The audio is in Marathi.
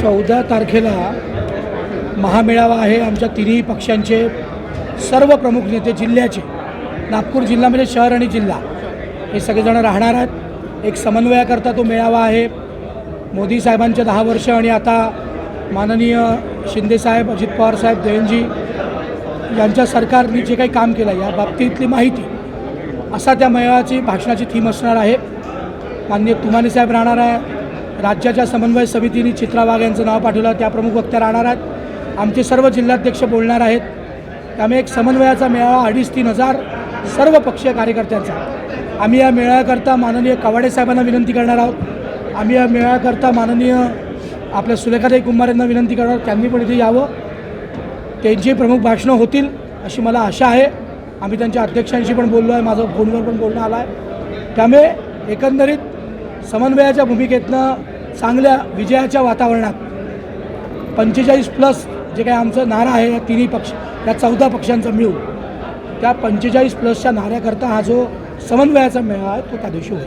14 तारखेला महामेळावा आहे। आमच्या तिन्ही पक्षांचे सर्व प्रमुख नेते जिल्ह्याचे, नागपूर जिल्ह्यामध्ये शहर आणि जिल्हा हे सगळेजण राहणार आहेत। एक समन्वयाकरता तो मेळावा आहे। मोदी साहेबांचे 10 वर्ष आणि आता माननीय शिंदेसाहेब, अजित पवार साहेब, देवेंजी यांच्या सरकारने जे काही काम केलं या बाबतीतली माहिती असा त्या मेळाव्याची भाषणाची थीम असणार आहे। माननीय तुमाने साहेब राहणार आहे। राज्याच्या समन्वय समितीने चित्रा वाघ यांचं नाव पाठवलं, त्या प्रमुख वक्त्या राहणार आहेत। आमचे सर्व जिल्हाध्यक्ष बोलणार आहेत। त्यामुळे एक समन्वयाचा मेळावा 2,500-3,000 हजार सर्व पक्षीय कार्यकर्त्यांचा। आम्ही या मेळाव्याकरता माननीय कवाडे साहेबांना विनंती करणार आहोत। आम्ही या मेळाव्याकरता माननीय आपल्या सुलेखाताई कुंभार यांना विनंती करणार आहोत, त्यांनी पण इथे यावं। त्यांची प्रमुख भाषणं होतील अशी मला आशा आहे। आम्ही त्यांच्या अध्यक्षांशी पण बोललो आहे, माझं फोनवर पण बोलणं आलं आहे। त्यामुळे एकंदरीत समन्वयाच्या भूमिकेतनं चांगल्या विजयाच्या वातावरणात 45+ जे काही आमचं नारा आहे या तिन्ही पक्ष, या 14 पक्षांचा मिळून, त्या 45+ नाऱ्याकरता हा जो समन्वयाचा मेळावा आहे तो त्या दिवशी होईल।